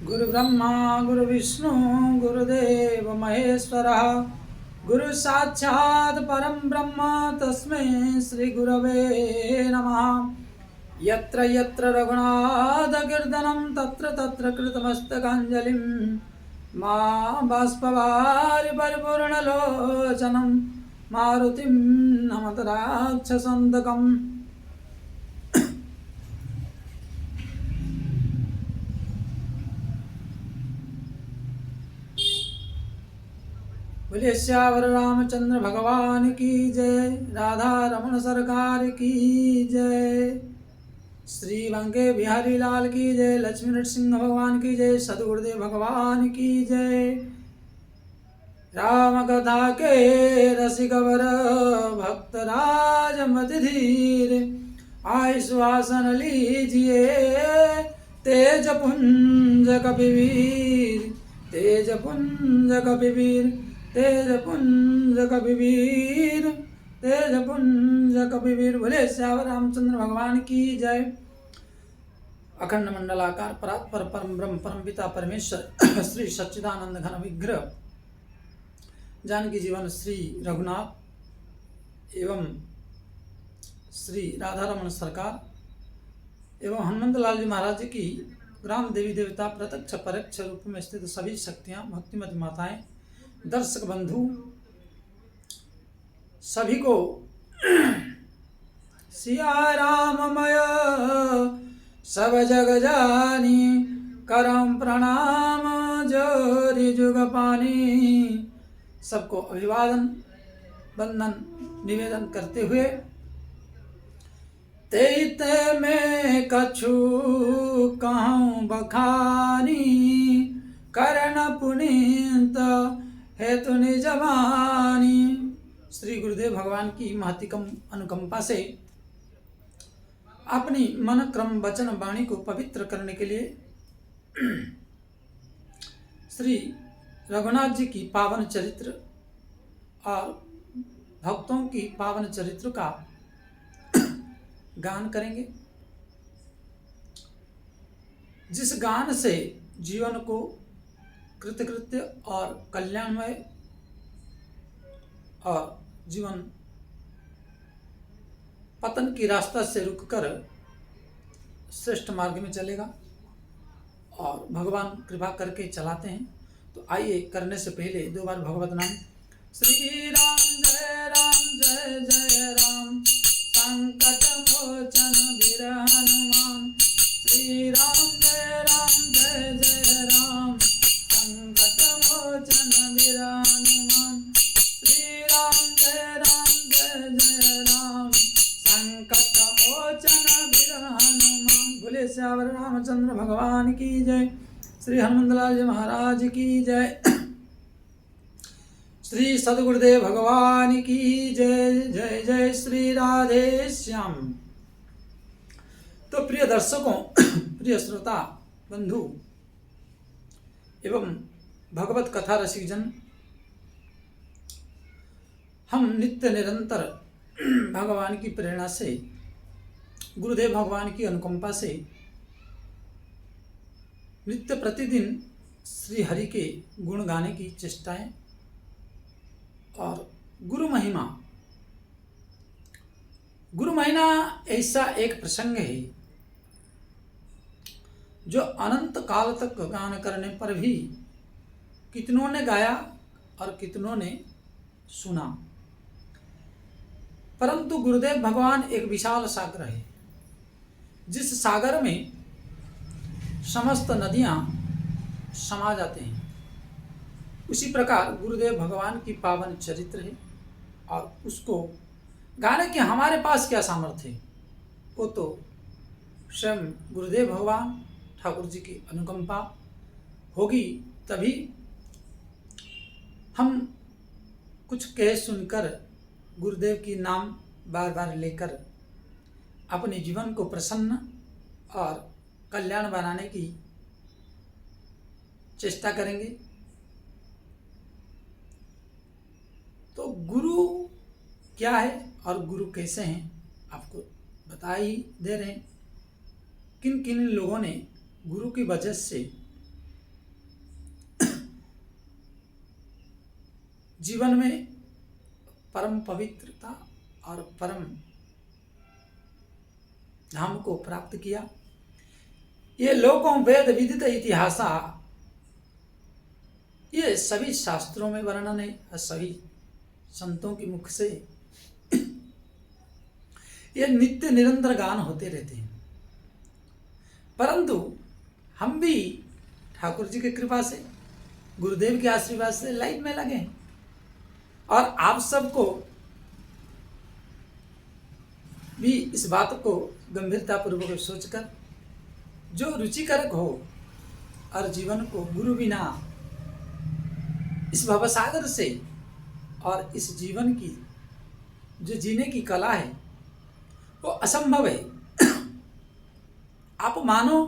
गुरु ब्रह्मा गुरु विष्णु गुरुदेव महेश्वरः गुरु साक्षात् परं ब्रह्म तस्मै श्री गुरवे नमः। यत्र यत्र रघुनाथकीर्तनं तत्र तत्र कृतमस्तकाञ्जलिं मां बाष्पवारि परिपूर्णलोचनं मारुतिं नमत राक्षसान्तकम्। बोलिए श्यावर रामचंद्र भगवान की जय, राधा रमण सरकार की जय, श्री बंके बिहारी लाल की जय, लक्ष्मी नरसिंह भगवान की जय, सदगुरुदेव भगवान की जय। राम कथा के रसिकवर भक्तराज मति धीर, आय सुहासन लीजिए तेज पुंज कपिवीर, तेज पुंज कपिवीर, तेज पुंज कपिवीर, तेज पुंज कपिवीर। बोले श्यावर रामचंद्र भगवान की जय। अखंड मंडलाकार परात्पर परम ब्रह्म परम पिता परमेश्वर श्री सच्चिदानंद घन विग्रह जानकी जीवन श्री रघुनाथ एवं श्री राधा रमण सरकार एवं हनुमंत लाल जी महाराज जी की ग्राम देवी देवता प्रत्यक्ष परोक्ष रूप में स्थित सभी शक्तियां भक्तिमती माताएं दर्शक बंधु सभी को सिया राममय सब जग जानी करम प्रणाम जोरि जुग पानी। सबको अभिवादन वंदन निवेदन करते हुए तेते में कछु कहूँ बखानी, करण पुनीत हेतु निजवानी। श्री गुरुदेव भगवान की महतिकम अनुकंपा से अपनी मन क्रम वचन वाणी को पवित्र करने के लिए श्री रघुनाथ जी की पावन चरित्र और भक्तों की पावन चरित्र का गान करेंगे, जिस गान से जीवन को कृतकृत्य और कल्याणमय और जीवन पतन की रास्ता से रुककर श्रेष्ठ मार्ग में चलेगा और भगवान कृपा करके चलाते हैं। तो आइए करने से पहले दो बार भगवत नाम श्री राम जय जय राम, संकट मोचन वीर हनुमान। श्री राम जय जय राम, संकट मोचन वीर हनुमान। श्री राम जय जय राम, संकट मोचन वीर हनुमान। बोले श्यावर रामचंद्र भगवान की जय, श्री हनुमंतलाल जी महाराज की जय, श्री सदगुरुदेव भगवान की जय। जय जय श्री राधे श्याम। तो प्रिय दर्शकों, प्रिय श्रोता बंधु एवं भगवत कथा रसिक जन, हम नित्य निरंतर भगवान की प्रेरणा से, गुरुदेव भगवान की अनुकंपा से नित्य प्रतिदिन श्री हरि के गुण गाने की चेष्टाएं और गुरु महिमा ऐसा एक प्रसंग है जो अनंत काल तक गान करने पर भी कितनों ने गाया और कितनों ने सुना, परंतु गुरुदेव भगवान एक विशाल सागर है, जिस सागर में समस्त नदियां समा जाते हैं। उसी प्रकार गुरुदेव भगवान की पावन चरित्र है और उसको गाने की हमारे पास क्या सामर्थ्य है, वो तो स्वयं गुरुदेव भगवान ठाकुर जी की अनुकंपा होगी, तभी हम कुछ कह सुनकर गुरुदेव की नाम बार बार लेकर अपने जीवन को प्रसन्न और कल्याण बनाने की चेष्टा करेंगे। तो गुरु क्या है और गुरु कैसे हैं आपको बता ही दे रहे हैं। किन किन लोगों ने गुरु की वजह से जीवन में परम पवित्रता और परम धाम को प्राप्त किया। ये लोकों वेद विदित इतिहासा, ये सभी शास्त्रों में वर्णन है और सभी संतों के मुख से ये नित्य निरंतर गान होते रहते हैं। परंतु हम भी ठाकुर जी की कृपा से, गुरुदेव के आशीर्वाद से लाइन में लगे हैं और आप सबको भी इस बात को गंभीरता पूर्वक सोचकर जो रुचिकारक हो और जीवन को गुरु बिना इस भवसागर से और इस जीवन की जो जीने की कला है वो असंभव है। आप मानो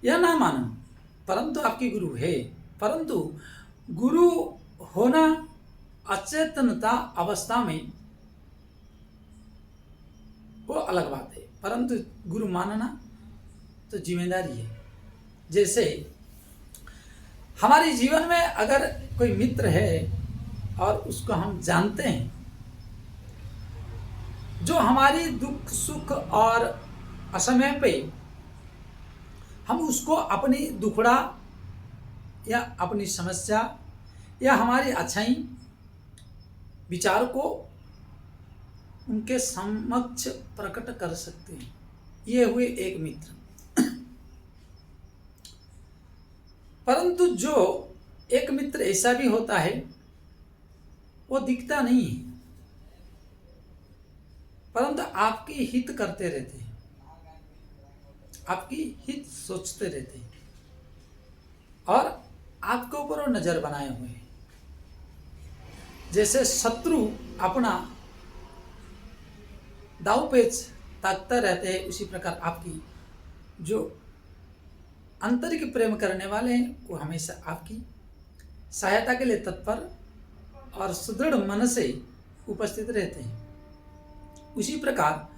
या ना मानो, परंतु आपकी गुरु है। परंतु गुरु होना अचेतनता अवस्था में वो अलग बात है, परंतु गुरु मानना तो जिम्मेदारी है। जैसे हमारे जीवन में अगर कोई मित्र है और उसको हम जानते हैं, जो हमारी दुख सुख और असमय पे हम उसको अपनी दुखड़ा या अपनी समस्या या हमारी अच्छाई विचार को उनके समक्ष प्रकट कर सकते हैं। ये हुए एक मित्र। परंतु जो एक मित्र ऐसा भी होता है, वो दिखता नहीं है, परंतु आपकी हित करते रहते हैं, आपकी हित सोचते रहते हैं और आपके ऊपर वो नजर बनाए हुए हैं। जैसे शत्रु अपना दाव पेच ताकता रहते हैं, उसी प्रकार आपकी जो आंतरिक प्रेम करने वाले हैं वो हमेशा आपकी सहायता के लिए तत्पर और सुदृढ़ मन से उपस्थित रहते हैं। उसी प्रकार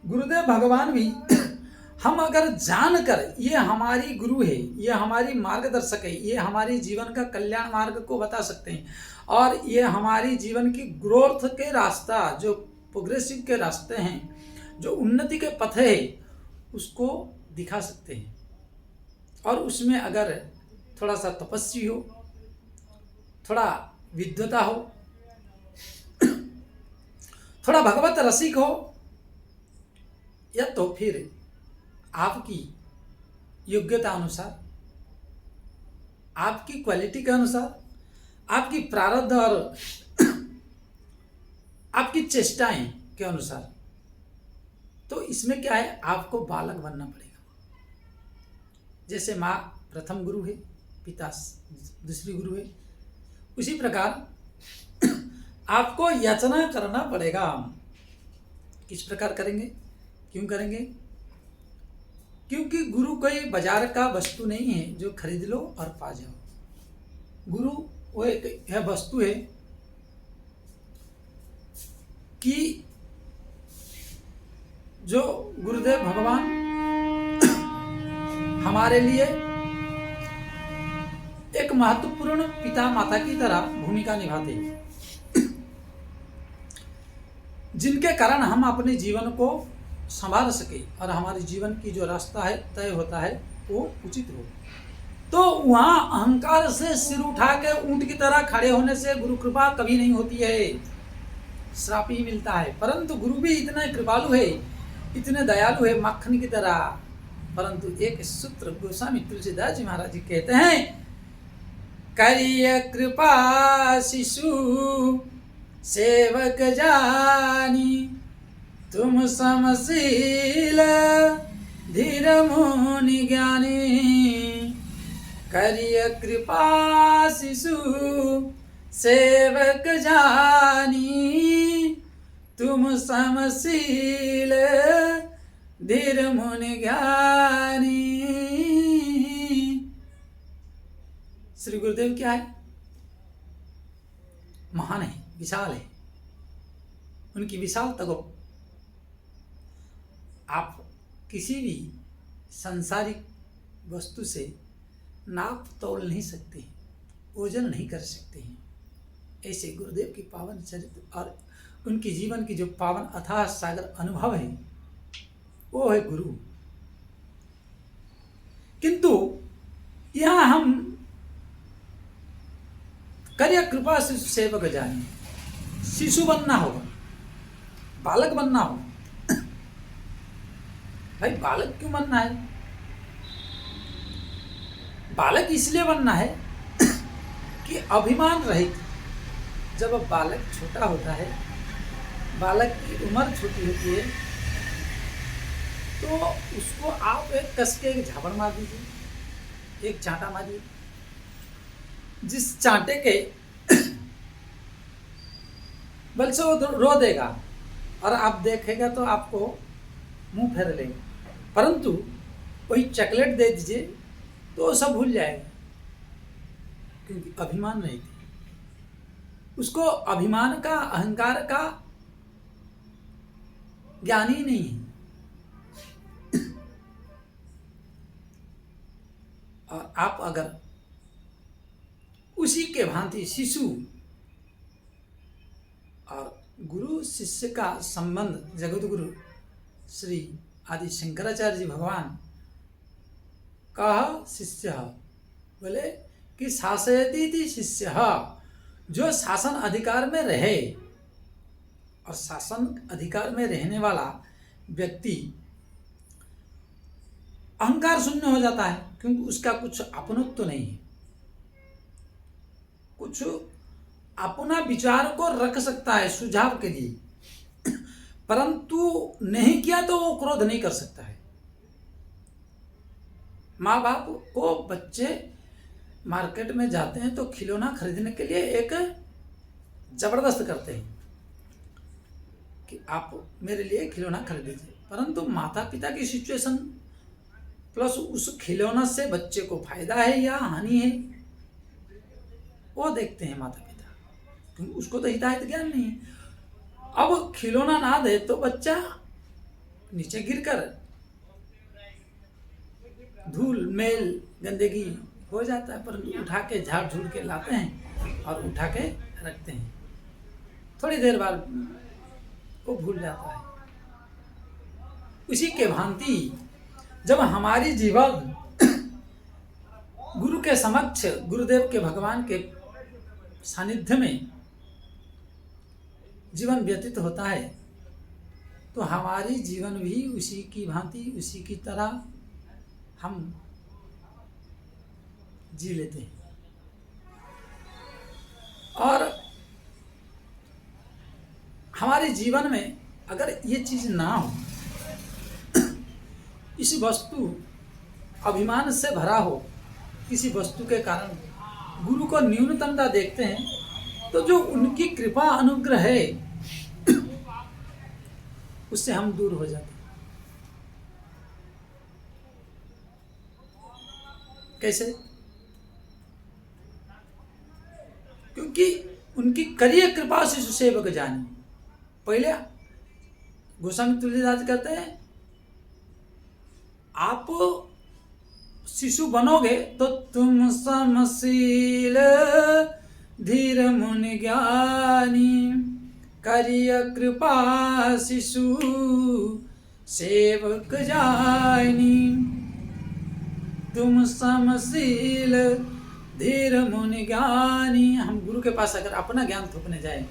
गुरुदेव भगवान भी हम अगर जानकर ये हमारी गुरु है, ये हमारी मार्गदर्शक है, ये हमारी जीवन का कल्याण मार्ग को बता सकते हैं और ये हमारी जीवन की ग्रोथ के रास्ता, जो प्रोग्रेसिव के रास्ते हैं, जो उन्नति के पथ है, उसको दिखा सकते हैं। और उसमें अगर थोड़ा सा तपस्वी हो, थोड़ा विद्वता हो, थोड़ा भगवत रसिक हो, या तो फिर आपकी योग्यता अनुसार, आपकी क्वालिटी के अनुसार, आपकी प्रारब्ध और आपकी चेष्टाएं के अनुसार, तो इसमें क्या है, आपको बालक बनना पड़ेगा। जैसे माँ प्रथम गुरु है, पिता दूसरी गुरु है, उसी प्रकार आपको याचना करना पड़ेगा। किस प्रकार करेंगे, क्यों करेंगे? क्योंकि गुरु कोई बाजार का वस्तु नहीं है जो खरीद लो और पा जाओ। गुरु वो एक यह वस्तु है कि जो गुरुदेव भगवान हमारे लिए एक महत्वपूर्ण पिता माता की तरह भूमिका निभाते हैं, जिनके कारण हम अपने जीवन को संभाल सके और हमारे जीवन की जो रास्ता है तय होता है वो उचित हो। तो वहां अहंकार से सिर उठा के ऊंट की तरह खड़े होने से गुरु कृपा कभी नहीं होती है, श्राप ही मिलता है। परंतु गुरु भी इतना कृपालु है, इतने दयालु है, मक्खन की तरह। परंतु एक सूत्र गोस्वामी तुलसीदास जी महाराज जी कहते हैं, करिय कृपा शिशु सेवक जानी, तुम समशील धीर मुनि ज्ञानी। करिय कृपा शिशु सेवक जानी, तुम समशील धीर मुनि ज्ञानी। श्री गुरुदेव क्या है? महान है, विशाल है। उनकी विशालता को आप किसी भी सांसारिक वस्तु से नाप तोल नहीं सकते, ओजन नहीं कर सकते हैं। ऐसे गुरुदेव की पावन चरित्र और उनकी जीवन की जो पावन अथाह सागर अनुभव है वो है गुरु। किंतु यहाँ हम करिया कृपा शिशु सेवक जाने, शिशु बनना होगा, बालक बनना होगा। भाई बालक क्यों बनना है? बालक इसलिए बनना है कि अभिमान रहित। जब बालक छोटा होता है, बालक की उम्र छोटी होती है, तो उसको आप एक कस के एक झापड़ मार दीजिए, एक चांटा मारिए। जिस चांटे के बल से वो रो देगा और आप देखेगा तो आपको मुंह फेर लेगा, परंतु वही चॉकलेट दे दीजिए तो वो सब भूल जाएगा, क्योंकि अभिमान नहीं थी उसको। अभिमान का, अहंकार का ज्ञान ही नहीं है। और आप अगर उसी के भांति शिशु और गुरु शिष्य का संबंध, जगत गुरु श्री आदि शंकराचार्य जी भगवान कहा शिष्य बोले कि शासयति शिष्य, जो शासन अधिकार में रहे। और शासन अधिकार में रहने वाला व्यक्ति अहंकार शून्य हो जाता है, क्योंकि उसका कुछ अपनत्व तो नहीं है। कुछ अपना विचार को रख सकता है सुझाव के लिए, परंतु नहीं किया तो वो क्रोध नहीं कर सकता है। माँ बाप को बच्चे मार्केट में जाते हैं तो खिलौना खरीदने के लिए एक जबरदस्त करते हैं कि आप मेरे लिए खिलौना खरीद दीजिए, परंतु माता पिता की सिचुएशन प्लस उस खिलौना से बच्चे को फायदा है या हानि है वो देखते हैं माता पिता, क्योंकि उसको तो हिदायत ज्ञान नहीं है। अब खिलौना ना दे तो बच्चा नीचे गिरकर धूल मेल गंदगी हो जाता है, परंतु उठा के झाड़ झूड़ के लाते हैं और उठा के रखते हैं, थोड़ी देर बाद वो भूल जाता है। उसी के भांति जब हमारी जीवन गुरु के समक्ष, गुरुदेव के, भगवान के सानिध्य में जीवन व्यतीत होता है, तो हमारी जीवन भी उसी की भांति, उसी की तरह हम जी लेते हैं। और हमारे जीवन में अगर ये चीज ना हो, इस वस्तु अभिमान से भरा हो, किसी वस्तु के कारण गुरु को न्यूनतमता देखते हैं, तो जो उनकी कृपा अनुग्रह है उससे हम दूर हो जाते हैं। कैसे? क्योंकि उनकी करिए कृपा शिशु सेवक जानी। पहले गोस्वामी तुलसीदास कहते हैं आप शिशु बनोगे तो तुम समशील धीर मुनि ज्ञानी, करिय कृपा शिशु सेवक जानी। तुम समशील धीर मुनि ज्ञानी। हम गुरु के पास अगर अपना ज्ञान थोपने जाए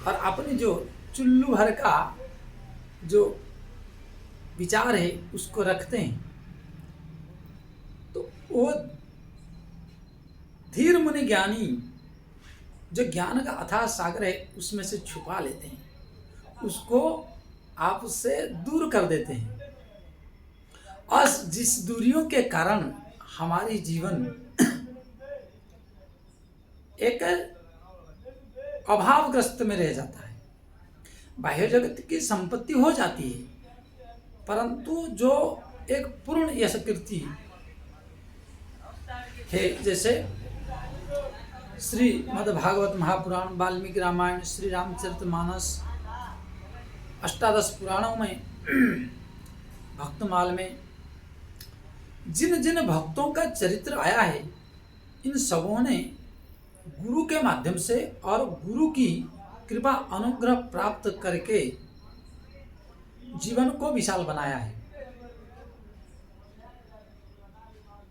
और अपनी जो चुल्लू भर का जो विचार है उसको रखते हैं, तो वो धीर मुनि ज्ञानी जो ज्ञान का अथाह सागर है उसमें से छुपा लेते हैं, उसको आपसे दूर कर देते हैं। और जिस दूरियों के कारण हमारी जीवन एक अभावग्रस्त में रह जाता है, बाह्य जगत की संपत्ति हो जाती है, परंतु जो एक पूर्ण यशकीर्ति है, जैसे श्रीमद् भागवत महापुराण, वाल्मीकि रामायण, श्री रामचरितमानस, अष्टादश पुराणों में, भक्तमाल में जिन जिन भक्तों का चरित्र आया है, इन सबों ने गुरु के माध्यम से और गुरु की कृपा अनुग्रह प्राप्त करके जीवन को विशाल बनाया है,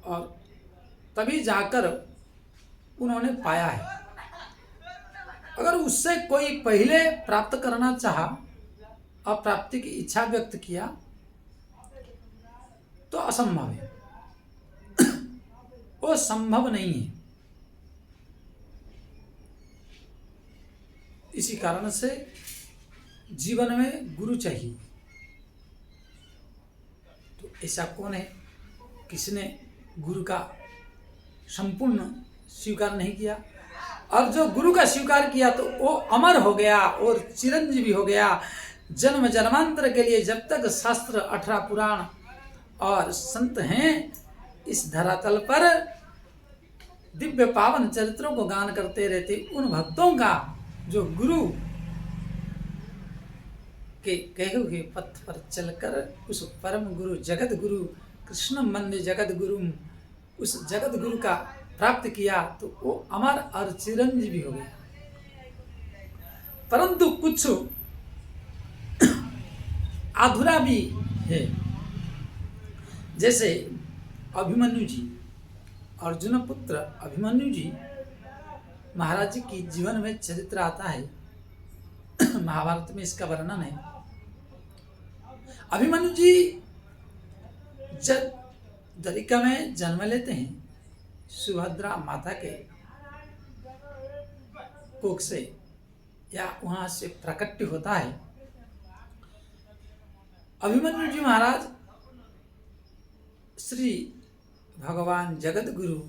और तभी जाकर उन्होंने पाया है। अगर उससे कोई पहले प्राप्त करना चाहा और प्राप्ति की इच्छा व्यक्त किया तो असंभव है, वो संभव नहीं है। इसी कारण से जीवन में गुरु चाहिए। तो ऐसा कौन है किसने गुरु का संपूर्ण स्वीकार नहीं किया? और जो गुरु का स्वीकार किया तो वो अमर हो गया और चिरंजीवी हो गया जन्म जन्मांतर के लिए। जब तक शास्त्र 18 पुराण और संत हैं इस धरातल पर, दिव्य पावन चरित्रों को गान करते रहते, उन भक्तों का जो गुरु के कहे हुए पथ पर चलकर उस परम गुरु जगत गुरु कृष्ण वंदे जगत गुरु, उस जगत गुरु का प्राप्त किया तो वो अमर और चिरंजीवी हो गया। परंतु कुछ अधूरा भी है, जैसे अभिमन्यु जी, अर्जुन पुत्र अभिमन्यु जी महाराज जी की जीवन में चरित्र आता है, महाभारत में इसका वर्णन है। अभिमन्यु जी जब द्वारिका में जन्म लेते हैं, सुभद्रा माता के कोख से या वहां से प्रकट होता है। अभिमन्यु जी महाराज श्री भगवान जगत गुरु,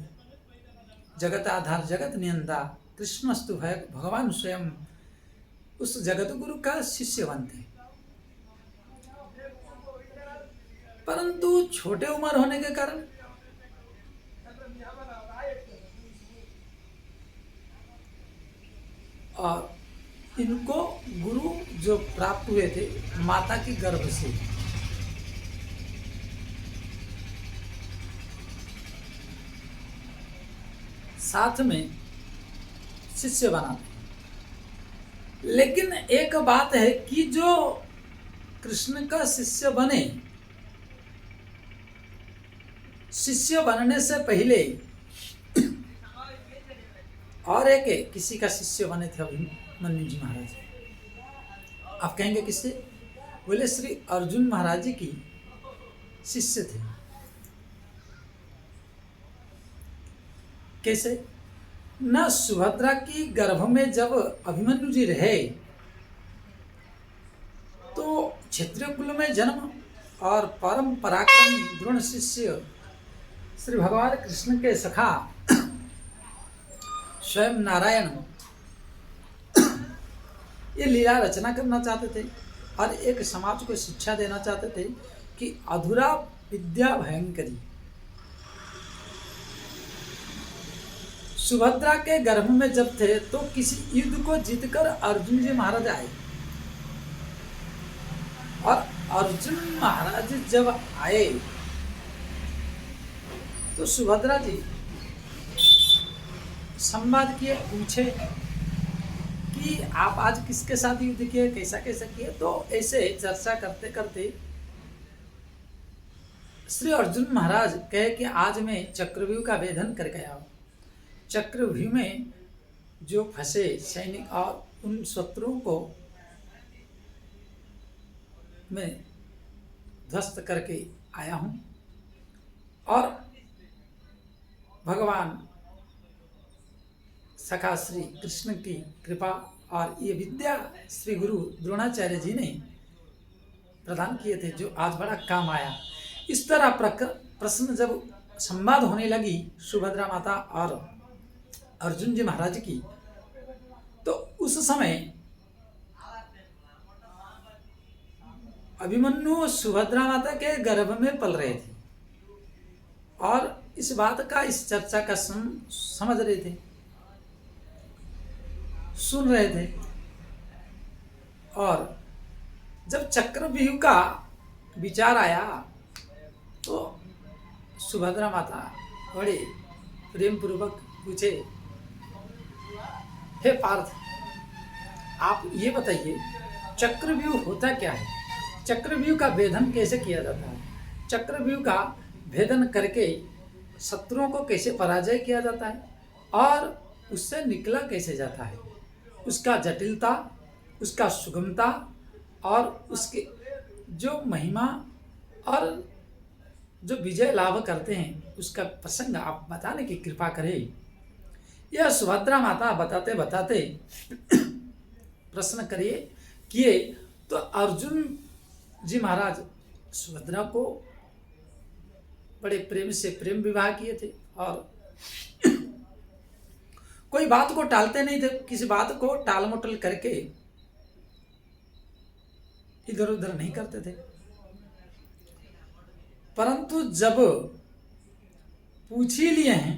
जगत आधार जगत नियंता कृष्णस्तु भगवान स्वयं उस जगत गुरु का शिष्य बनते, परंतु छोटे उम्र होने के कारण और इनको गुरु जो प्राप्त हुए थे माता की गर्भ से, साथ में शिष्य बनाते। लेकिन एक बात है कि जो कृष्ण का शिष्य बने, शिष्य बनने से पहले और एक किसी का शिष्य बने थे अभिमन्यु जी महाराज। आप कहेंगे किससे? बोले श्री अर्जुन महाराज जी की शिष्य थे। कैसे? न सुभद्रा की गर्भ में जब अभिमन्यु जी रहे तो क्षत्रिय कुल में जन्म और परम पराक्रमी द्रोण शिष्य श्री भगवान कृष्ण के सखा स्वयं नारायण ये लीला रचना करना चाहते थे और एक समाज को शिक्षा देना चाहते थे कि अधूरा विद्या भयंकरी। सुभद्रा के गर्भ में जब थे तो किसी युद्ध को जीतकर अर्जुन जी महाराज आए, और अर्जुन महाराज जब आए तो सुभद्रा जी संवाद किए, पूछे कि आप आज किसके साथ युद्ध किए, कैसा कैसा किए। तो ऐसे चर्चा करते करते श्री अर्जुन महाराज कहे कि आज मैं चक्रव्यूह का भेदन कर गया हूँ। चक्रव्यूह में जो फंसे सैनिक और उन शत्रुओं को मैं ध्वस्त करके आया हूँ, और भगवान सखा श्री कृष्ण की कृपा और ये विद्या श्री गुरु द्रोणाचार्य जी ने प्रदान किए थे जो आज बड़ा काम आया। इस तरह प्रश्न जब संवाद होने लगी सुभद्रा माता और अर्जुन जी महाराज की, तो उस समय अभिमन्यु सुभद्रा माता के गर्भ में पल रहे थे और इस बात का, इस चर्चा का समझ रहे थे, सुन रहे थे। और जब चक्रव्यूह का विचार आया तो सुभद्रा माता बड़े प्रेम पूर्वक पूछे हे पार्थ, आप ये बताइए चक्रव्यूह होता क्या है? चक्रव्यूह का भेदन कैसे किया जाता है? चक्रव्यूह का भेदन करके शत्रुओं को कैसे पराजय किया जाता है और उससे निकला कैसे जाता है? उसका जटिलता, उसका सुगमता और उसके जो महिमा और जो विजय लाभ करते हैं उसका प्रसंग आप बताने की कृपा करें। यह सुभद्रा माता बताते बताते प्रश्न किए तो अर्जुन जी महाराज सुभद्रा को बड़े प्रेम से प्रेम विवाह किए थे और कोई बात को टालते नहीं थे, किसी बात को टाल मटोल करके इधर उधर नहीं करते थे। परंतु जब पूछ ही लिए हैं,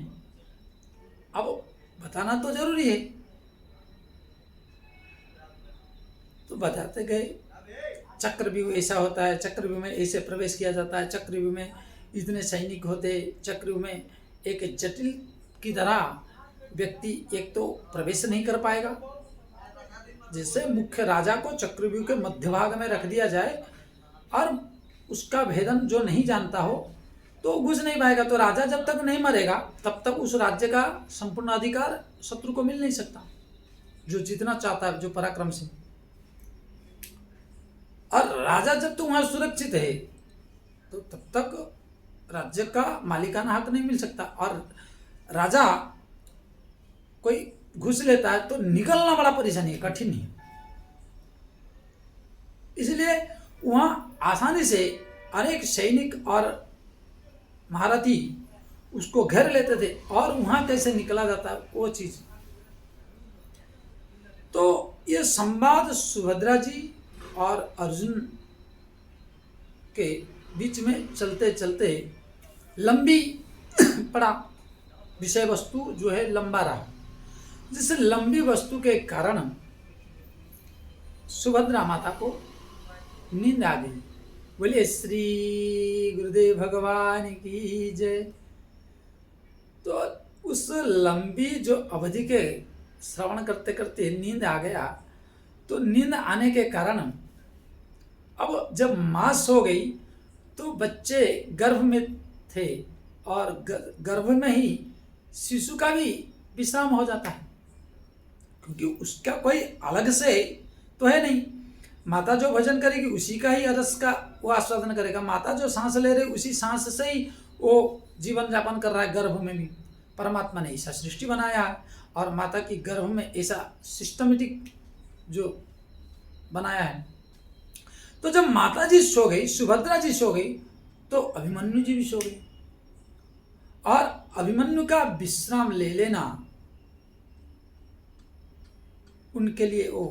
अब बताना तो जरूरी है, तो बताते गए। चक्रव्यूह ऐसा होता है, चक्रव्यूह में ऐसे प्रवेश किया जाता है, चक्रव्यूह में इतने सैनिक होते, चक्रव्यूह में एक जटिल की तरह व्यक्ति एक तो प्रवेश नहीं कर पाएगा। जैसे मुख्य राजा को चक्रव्यूह के मध्य भाग में रख दिया जाए और उसका भेदन जो नहीं जानता हो तो घुस नहीं पाएगा, तो राजा जब तक नहीं मरेगा तब तक उस राज्य का संपूर्ण अधिकार शत्रु को मिल नहीं सकता, जो जीतना चाहता है, जो पराक्रम से। और राजा जब तक वहां सुरक्षित है तो तब तक राज्य का मालिकाना हक नहीं मिल सकता। और राजा कोई घुस लेता है तो निकलना बड़ा परेशानी है, कठिन है। इसलिए वहां आसानी से अनेक सैनिक और महारथी उसको घेर लेते थे और वहां कैसे निकला जाता है वो चीज। तो ये संवाद सुभद्रा जी और अर्जुन के बीच में चलते चलते लंबी पड़ा, विषय वस्तु जो है लंबा रहा, जिस लंबी वस्तु के कारण सुभद्रा माता को नींद आ गई। बोलिए श्री गुरुदेव भगवान की जय। तो उस लंबी जो अवधि के श्रवण करते करते नींद आ गया, तो नींद आने के कारण अब जब मां सो गई तो बच्चे गर्भ में थे और गर्भ में ही शिशु का भी विश्राम हो जाता है, क्योंकि उसका कोई अलग से तो है नहीं। माता जो भजन करेगी उसी का ही रस का वो आस्वादन करेगा। माता जो सांस ले रही उसी सांस से ही वो जीवन यापन कर रहा है। गर्भ में भी परमात्मा ने ऐसा सृष्टि बनाया है और माता की गर्भ में ऐसा सिस्टमेटिक जो बनाया है। तो जब माता जी सो गई, सुभद्रा जी सो गई, तो अभिमन्यु जी भी सो गए और अभिमन्यु का विश्राम ले लेना उनके लिए वो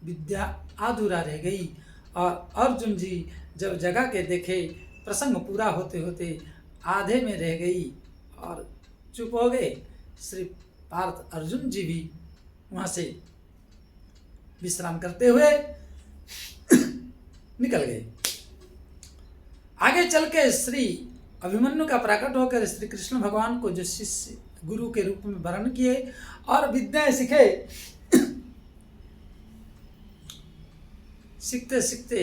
विद्या अधूरा रह गई। और अर्जुन जी जब जगा के देखे, प्रसंग पूरा होते होते आधे में रह गई और चुप हो गए। श्री पार्थ अर्जुन जी भी वहां से विश्राम करते हुए निकल गए। आगे चल के श्री अभिमन्यु का प्रकट होकर श्री कृष्ण भगवान को जो शिष्य गुरु के रूप में वर्ण किए और विद्याएं सीखे। सीखते सीखते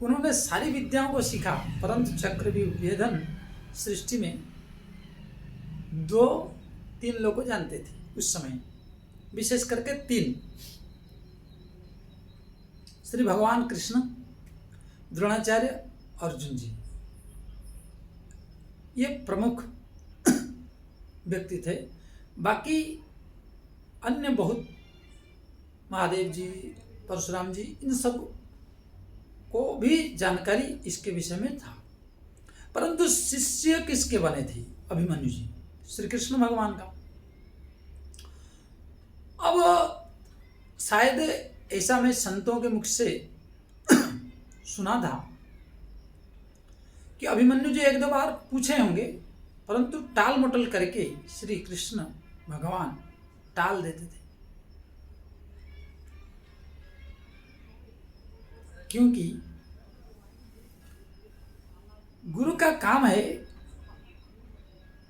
उन्होंने सारी विद्याओं को सीखा, परंतु चक्रव्यूह भेदन सृष्टि में 2-3 लोग जानते थे उस समय, विशेष करके 3, श्री भगवान कृष्ण, द्रोणाचार्य, अर्जुन जी। ये प्रमुख व्यक्ति थे। बाकी अन्य बहुत, महादेव जी, परशुराम जी, इन सब को भी जानकारी इसके विषय में था। परंतु शिष्य किसके बने थे? अभिमन्यु जी, श्री कृष्ण भगवान का। अब शायद ऐसा मैं संतों के मुख से सुना था कि अभिमन्यु जी 1-2 बार पूछे होंगे, परंतु टाल मटोल करके श्री कृष्ण भगवान टाल देते थे, क्योंकि गुरु का काम है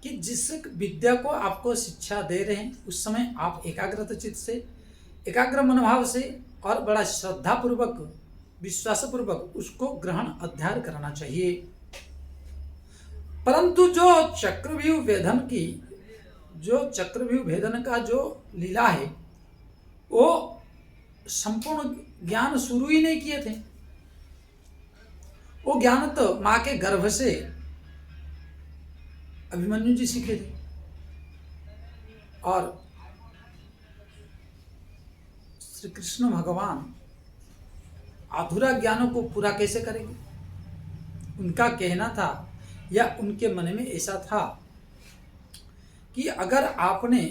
कि जिस विद्या को आपको शिक्षा दे रहे हैं उस समय आप एकाग्रता चित्त से, एकाग्र मनोभाव से और बड़ा श्रद्धा पूर्वक, विश्वास पूर्वक उसको ग्रहण अध्ययन करना चाहिए। परंतु जो चक्रव्यूह भेदन का जो लीला है वो संपूर्ण ज्ञान शुरू ही नहीं किए थे। वो ज्ञान तो मां के गर्भ से अभिमन्यु जी सीखे थे, और श्री कृष्ण भगवान अधूरा ज्ञानों को पूरा कैसे करेंगे। उनका कहना था या उनके मन में ऐसा था कि अगर आपने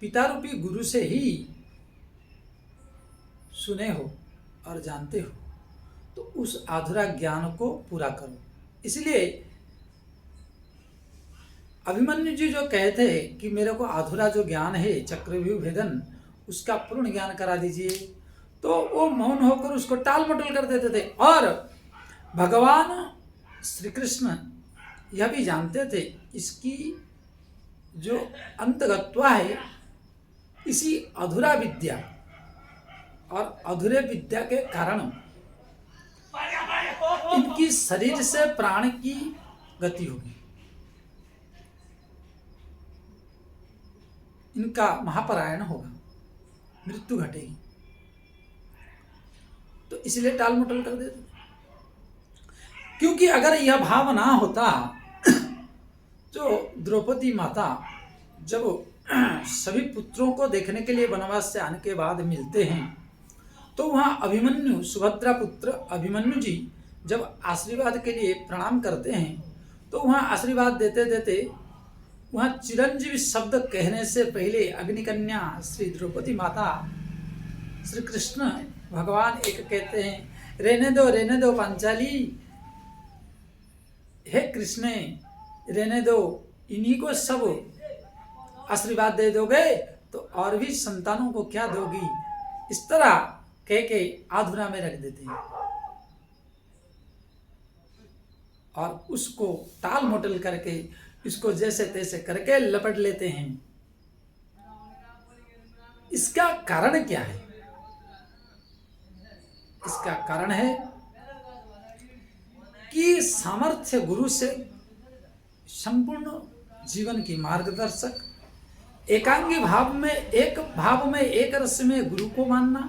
पिता रूपी गुरु से ही सुने हो और जानते हो तो उस अधूरा ज्ञान को पूरा करो। इसलिए अभिमन्यु जी जो कहते हैं कि मेरे को अधूरा जो ज्ञान है चक्रव्यूह भेदन उसका पूर्ण ज्ञान करा दीजिए, तो वो मौन होकर उसको टाल मटोल कर देते थे। और भगवान श्री कृष्ण यह भी जानते थे इसकी जो अंतगत्वा है इसी अधूरा विद्या और अधूरे विद्या के कारण इनकी शरीर से प्राण की गति होगी, इनका महापरायण होगा, मृत्यु घटेगी। तो इसलिए टाल मटोल कर देते। क्योंकि अगर यह भाव ना होता तो द्रौपदी माता जब सभी पुत्रों को देखने के लिए वनवास से आने के बाद मिलते हैं तो वहाँ अभिमन्यु, सुभद्रा पुत्र अभिमन्यु जी जब आशीर्वाद के लिए प्रणाम करते हैं तो वहाँ आशीर्वाद देते देते वहाँ चिरंजीवी शब्द कहने से पहले अग्निकन्या श्री द्रौपदी माता श्री कृष्ण भगवान एक कहते हैं, रहने दो पांचाली, हे कृष्ण रहने दो, इन्हीं को सब आशीर्वाद दे दोगे तो और भी संतानों को क्या दोगी। इस तरह कह के अधूरा में रख देते हैं और उसको टाल मटोल करके इसको जैसे तैसे करके लपट लेते हैं। इसका कारण क्या है? इसका कारण है कि सामर्थ्य गुरु से संपूर्ण जीवन की मार्गदर्शक, एकांगी भाव में एक रस में गुरु को मानना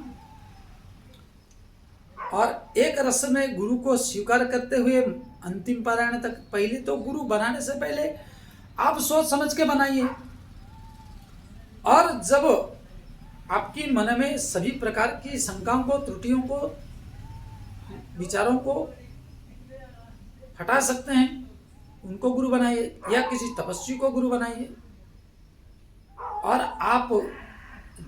और एक रस में गुरु को स्वीकार करते हुए अंतिम पारायण तक। पहले तो गुरु बनाने से पहले आप सोच समझ के बनाइए, और जब आपकी मन में सभी प्रकार की शंकाओं को, त्रुटियों को, विचारों को हटा सकते हैं उनको गुरु बनाइए, या किसी तपस्वी को गुरु बनाइए। और आप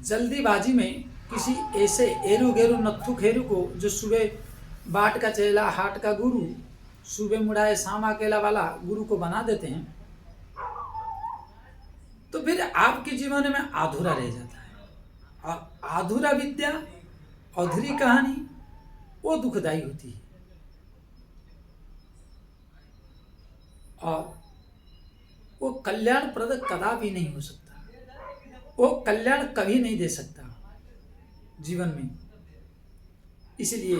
जल्दीबाजी में किसी ऐसे एरू गेरू नत्थु खेरू को जो सुबह बाट का चेला हाट का गुरु, सुबह मुड़ाए शाम अकेला वाला गुरु को बना देते हैं तो फिर आपके जीवन में अधूरा रह जाता है। और अधूरा विद्या, अधूरी कहानी वो दुखदाई होती है और वो कल्याणप्रद कदापि नहीं हो सकता, वो कल्याण कभी नहीं दे सकता जीवन में। इसलिए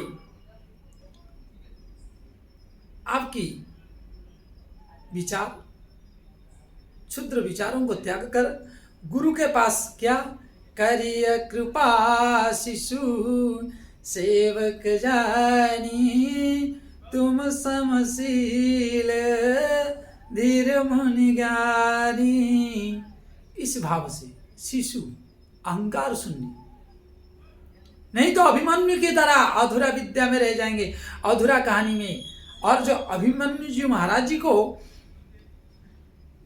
आपकी विचार, क्षुद्र विचारों को त्याग कर गुरु के पास क्या करिय कृपा शिशु सेवक जानी, तुम समशील धीर मुनि ज्ञानी। इस भाव से शिशु अहंकार शून्य, नहीं तो अभिमन्यु की तरह अधूरा विद्या में रह जाएंगे, अधूरा कहानी में। और जो अभिमन्यु जी महाराज जी को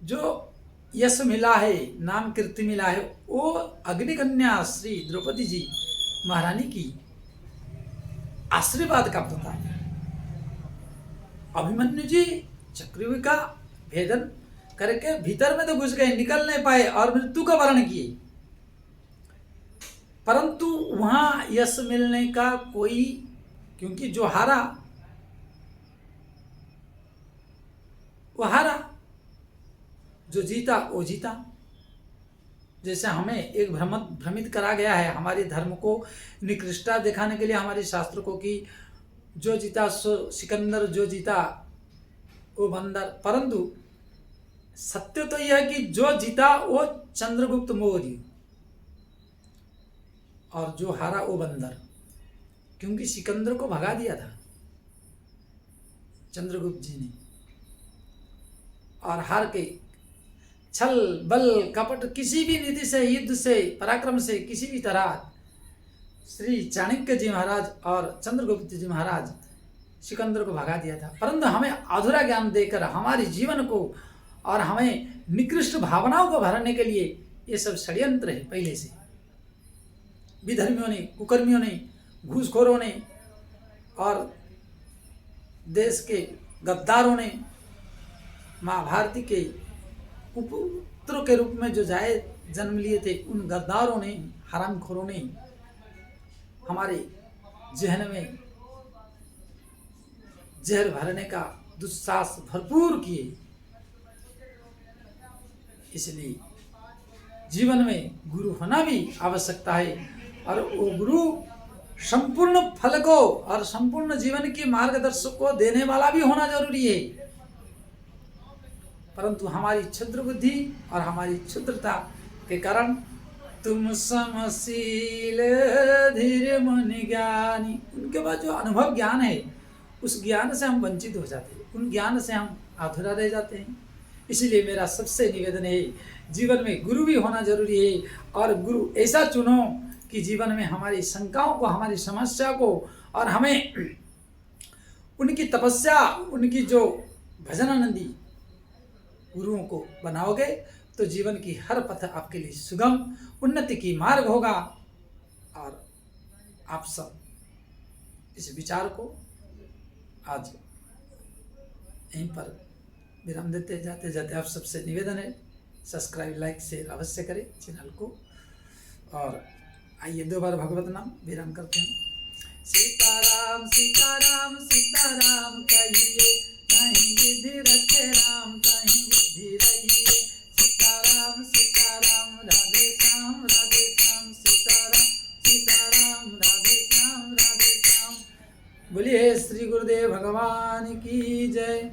जो यश मिला है, नाम कीर्ति मिला है, वो अग्निकन्या श्री द्रौपदी जी महारानी की आशीर्वाद का प्रताप है। अभिमन्यु जी चक्रव्यूह का भेदन करके भीतर में तो घुस गए, निकल नहीं पाए और मृत्यु का वर्ण किए, परंतु वहां यश मिलने का कोई, क्योंकि जो हारा वो हारा, जो जीता वो जीता। जैसे हमें एक भ्रमित करा गया है हमारे धर्म को निकृष्टता दिखाने के लिए हमारे शास्त्र को कि जो जीता सो सिकंदर, जो जीता वो बंदर। परंतु सत्य तो यह है कि जो जीता वो चंद्रगुप्त मौर्य और जो हारा वो बंदर, क्योंकि सिकंदर को भगा दिया था चंद्रगुप्त जी ने। और हार के छल बल कपट किसी भी नीति से, युद्ध से, पराक्रम से, किसी भी तरह श्री चाणक्य जी महाराज और चंद्रगुप्त जी महाराज सिकंदर को भगा दिया था। परंतु हमें अधूरा ज्ञान देकर हमारे जीवन को और हमें निकृष्ट भावनाओं को भरने के लिए ये सब षड्यंत्र है पहले से। विधर्मियों ने, कुकर्मियों ने, घूसखोरों ने और देश के गद्दारों ने, माँ भारती के पुत्रों के रूप में जो जाए जन्म लिए थे, उन गद्दारों ने, हरामखोरों ने हमारे जहन में जहर भरने का दुस्साहस भरपूर किए। इसलिए जीवन में गुरु होना भी आवश्यकता है और वो गुरु संपूर्ण फल को और संपूर्ण जीवन के मार्गदर्शक को देने वाला भी होना जरूरी है। परंतु हमारी क्षुद्र बुद्धि और हमारी क्षुद्रता के कारण तुम समशील धीर मुनि ज्ञानी, उनके पास जो अनुभव ज्ञान है उस ज्ञान से हम वंचित हो जाते हैं, उन ज्ञान से हम अधूरा रह जाते हैं। इसलिए मेरा सबसे निवेदन है जीवन में गुरु भी होना जरूरी है और गुरु ऐसा चुनो कि जीवन में हमारी शंकाओं को, हमारी समस्या को और हमें उनकी तपस्या, उनकी जो भजनानंदी गुरुओं को बनाओगे तो जीवन की हर पथ आपके लिए सुगम उन्नति की मार्ग होगा। और आप सब इस विचार को आज यहीं पर विराम देते जाते जाते आप सबसे निवेदन है सब्सक्राइब, लाइक, शेयर अवश्य करें चैनल को। और आइए 2 बार भगवत नाम विराम करते हैं। सीताराम सीताराम सीताराम कहिए, कहीं विधि रखे राम, कहीं बुद्धि रहिए। सीताराम सीताराम राधे श्याम, राधे श्याम सीताराम सीताराम राधे श्याम, राधे श्याम। बोलिए श्री गुरुदेव भगवान की जय।